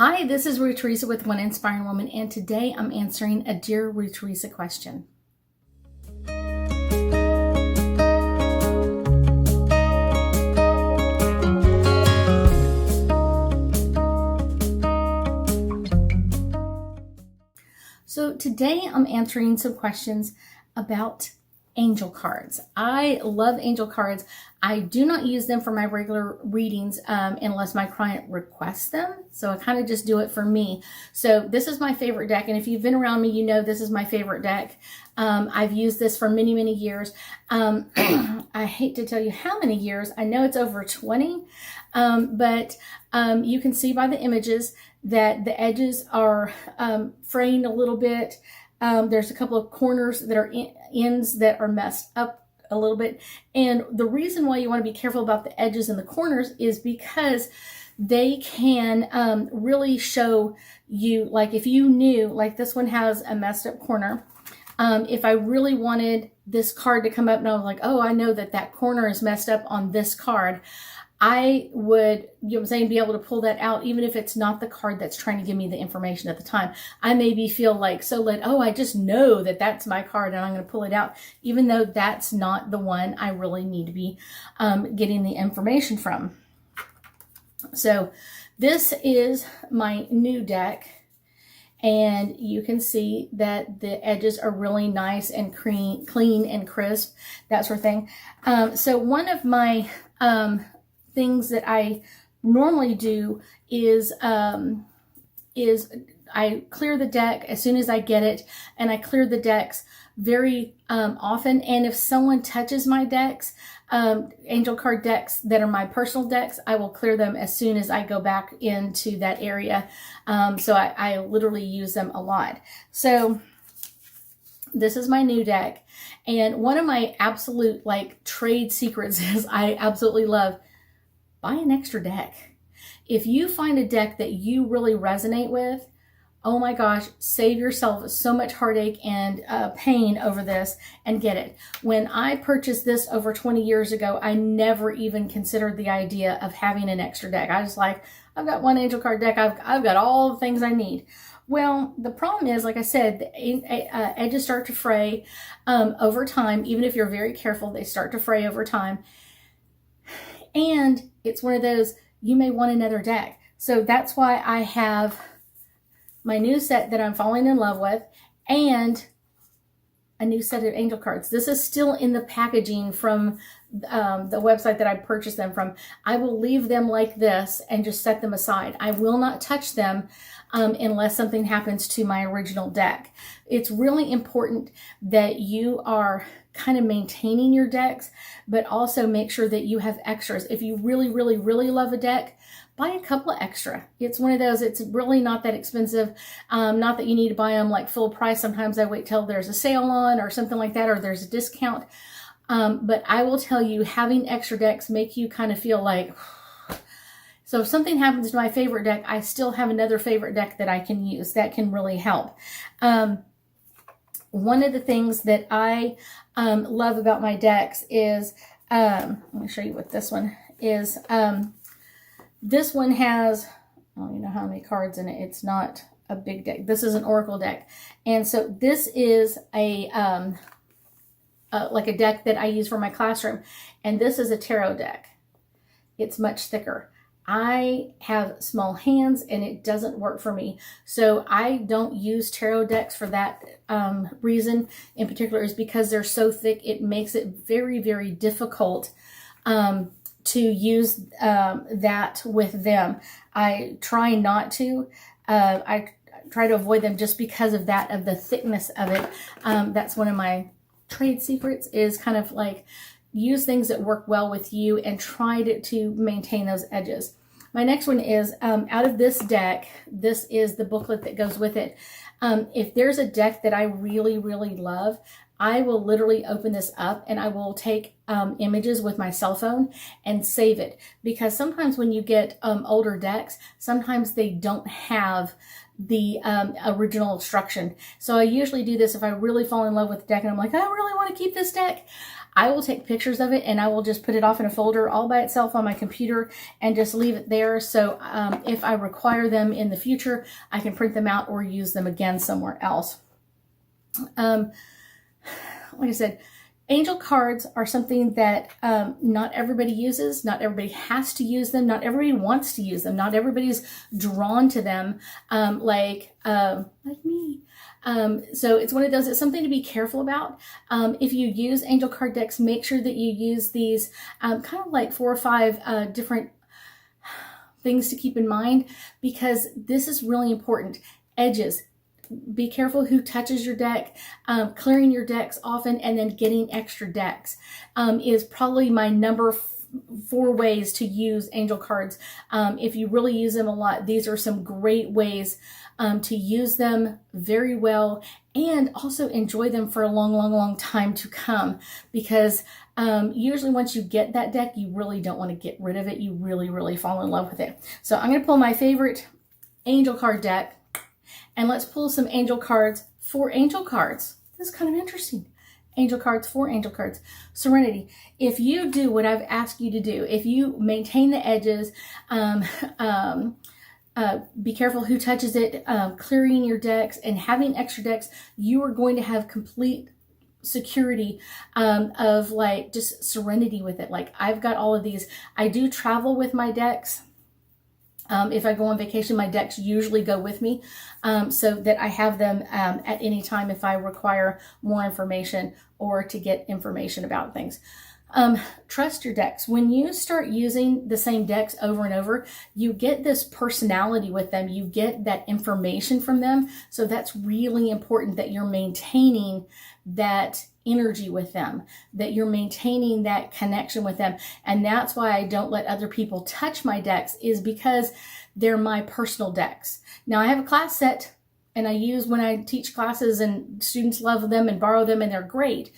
Hi, this is Ruth Theresa with One Inspiring Woman, and today I'm answering a Dear Ruth Theresa question. So today I'm answering some questions about angel cards. I love angel cards. I do not use them for my regular readings unless my client requests them. So I kind of just do it for me. So this is my favorite deck. And if you've been around me, you know this is my favorite deck. I've used this for many, many years. I hate to tell you how many years. I know it's over 20. But you can see by the images that the edges are fraying a little bit. There's a couple of corners that are ends that are messed up a little bit. And the reason why you want to be careful about the edges and the corners is because they can really show you, like if you knew, like this one has a messed up corner. If I really wanted this card to come up and I was like, oh, I know that that corner is messed up on this card, I would, you know what I'm saying, be able to pull that out, even if it's not the card that's trying to give me the information at the time. I maybe feel like so led, oh, I just know that that's my card and I'm going to pull it out, even though that's not the one I really need to be getting the information from. So this is my new deck. And you can see that the edges are really nice and clean and crisp, that sort of thing. So one of my things that I normally do is I clear the deck as soon as I get it, and I clear the decks very often. And if someone touches my decks, angel card decks that are my personal decks, I will clear them as soon as I go back into that area. So I literally use them a lot. So this is my new deck. And one of my absolute like trade secrets is I absolutely love buy an extra deck. If you find a deck that you really resonate with, oh my gosh, save yourself so much heartache and pain over this and get it. When I purchased this over 20 years ago, I never even considered the idea of having an extra deck. I was like, I've got one angel card deck. I've got all the things I need. Well, the problem is, like I said, the edges start to fray over time. Even if you're very careful, they start to fray over time. And it's one of those, you may want another deck. So that's why I have my new set that I'm falling in love with and a new set of angel cards. This is still in the packaging from the website that I purchased them from. I will leave them like this and just set them aside. I will not touch them unless something happens to my original deck. It's really important that you are kind of maintaining your decks, but also make sure that you have extras. If you really, really, really love a deck, buy a couple of extra. It's one of those, it's really not that expensive. Not that you need to buy them like full price. Sometimes I wait till there's a sale on or something like that, or there's a discount. But I will tell you, having extra decks make you kind of feel like, so if something happens to my favorite deck, I still have another favorite deck that I can use. That can really help. One of the things that I love about my decks is, let me show you what this one is. This one has, I don't even know how many cards in it. It's not a big deck. This is an oracle deck. And so this is a like a deck that I use for my classroom. And this is a tarot deck. It's much thicker. I have small hands and it doesn't work for me. So I don't use tarot decks for that reason in particular, is because they're so thick. It makes it very, very difficult to use that with them. I try not to. I try to avoid them just because of that, of the thickness of it. That's one of my trade secrets, is kind of like use things that work well with you and try to maintain those edges. My next one is out of this deck. This is the booklet that goes with it. If there's a deck that I really, really love, I will literally open this up and I will take images with my cell phone and save it. Because sometimes when you get older decks, sometimes they don't have the original instruction. So I usually do this if I really fall in love with the deck and I'm like, I really want to keep this deck. I will take pictures of it and I will just put it off in a folder all by itself on my computer and just leave it there. So if I require them in the future, I can print them out or use them again somewhere else. Like I said, angel cards are something that not everybody uses. Not everybody has to use them. Not everybody wants to use them. Not everybody's drawn to them like me. So it's one of those, it's something to be careful about. If you use angel card decks, make sure that you use these kind of like 4 or 5 different things to keep in mind, because this is really important. Edges. Be careful who touches your deck. Clearing your decks often and then getting extra decks is probably my number 4 ways to use angel cards. If you really use them a lot, these are some great ways to use them very well and also enjoy them for a long time to come, because usually once you get that deck, you really don't want to get rid of it. You really fall in love with it. So I'm going to pull my favorite angel card deck. And let's pull some angel cards for angel cards. This is kind of interesting. Angel cards for angel cards. Serenity. If you do what I've asked you to do, if you maintain the edges, be careful who touches it, clearing your decks and having extra decks, you are going to have complete security of like just serenity with it. Like I've got all of these. I do travel with my decks. If I go on vacation, my decks usually go with me so that I have them at any time if I require more information or to get information about things. Trust your decks. When you start using the same decks over and over, you get this personality with them. You get that information from them. So that's really important that you're maintaining that energy with them, that you're maintaining that connection with them. And that's why I don't let other people touch my decks, is because they're my personal decks. Now I have a class set and I use when I teach classes and students love them and borrow them and they're great.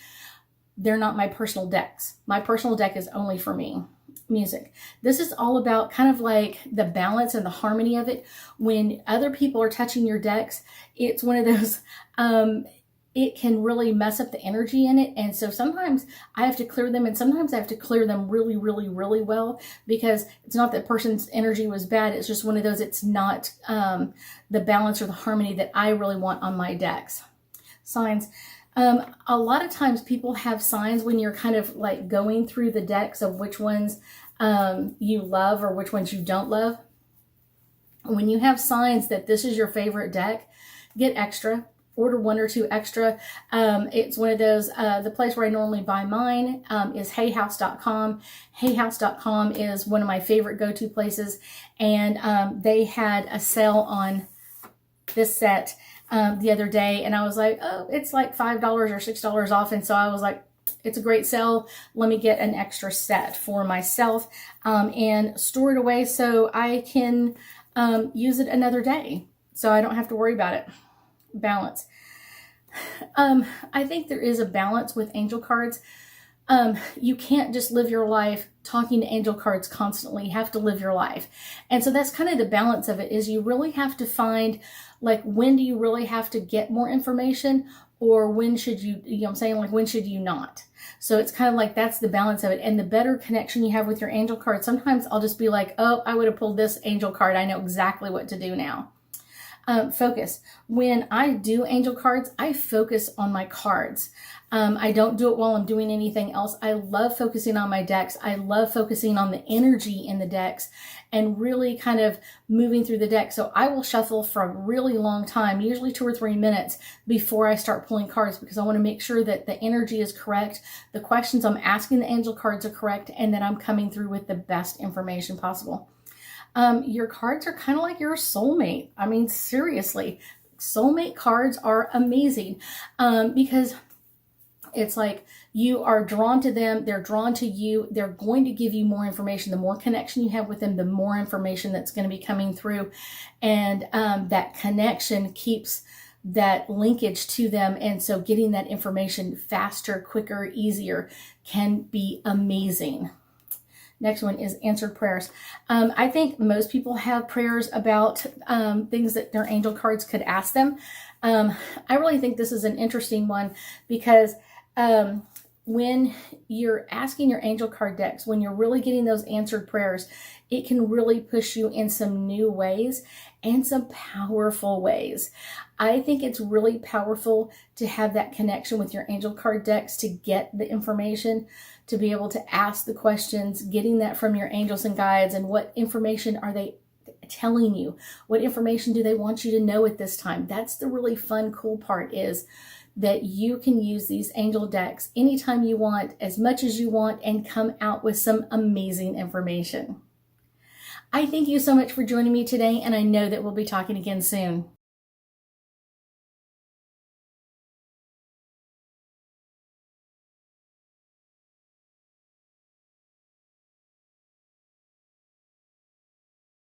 They're not my personal decks. My personal deck is only for me. Music. This is all about kind of like the balance and the harmony of it. When other people are touching your decks, it's one of those, it can really mess up the energy in it. And so sometimes I have to clear them, and sometimes I have to clear them really well, because it's not that person's energy was bad. It's just one of those, it's not the balance or the harmony that I really want on my decks. Signs. A lot of times people have signs when you're kind of like going through the decks of which ones you love or which ones you don't love. When you have signs that this is your favorite deck, get extra. Order 1 or 2 extra. It's one of those, the place where I normally buy mine is hayhouse.com. Hayhouse.com is one of my favorite go-to places. And they had a sale on this set the other day. And I was like, oh, it's like $5 or $6 off. And so I was like, it's a great sale. Let me get an extra set for myself and store it away so I can use it another day. So I don't have to worry about it. Balance. I think there is a balance with angel cards. You can't just live your life talking to angel cards constantly. You have to live your life. And so that's kind of the balance of it, is you really have to find, like, when do you really have to get more information, or when should you, you know what I'm saying? Like, when should you not? So it's kind of like, that's the balance of it. And the better connection you have with your angel card, sometimes I'll just be like, oh, I would have pulled this angel card. I know exactly what to do now. Focus. When I do angel cards, I focus on my cards. I don't do it while I'm doing anything else. I love focusing on my decks. I love focusing on the energy in the decks and really kind of moving through the deck. So I will shuffle for a really long time, usually 2 or 3 minutes before I start pulling cards, because I want to make sure that the energy is correct, the questions I'm asking the angel cards are correct, and that I'm coming through with the best information possible. Your cards are kind of like your soulmate. I mean, seriously, soulmate cards are amazing because it's like you are drawn to them. They're drawn to you. They're going to give you more information. The more connection you have with them, the more information that's going to be coming through. And that connection keeps that linkage to them. And so getting that information faster, quicker, easier can be amazing. Next one is answered prayers. I think most people have prayers about things that their angel cards could ask them. I really think this is an interesting one because when you're asking your angel card decks, when you're really getting those answered prayers, it can really push you in some new ways and some powerful ways. I think it's really powerful to have that connection with your angel card decks, to get the information, to be able to ask the questions, getting that from your angels and guides, and what information are they telling you? What information do they want you to know at this time? That's the really fun, cool part, is that you can use these angel decks anytime you want, as much as you want, and come out with some amazing information. I thank you so much for joining me today, and I know that we'll be talking again soon.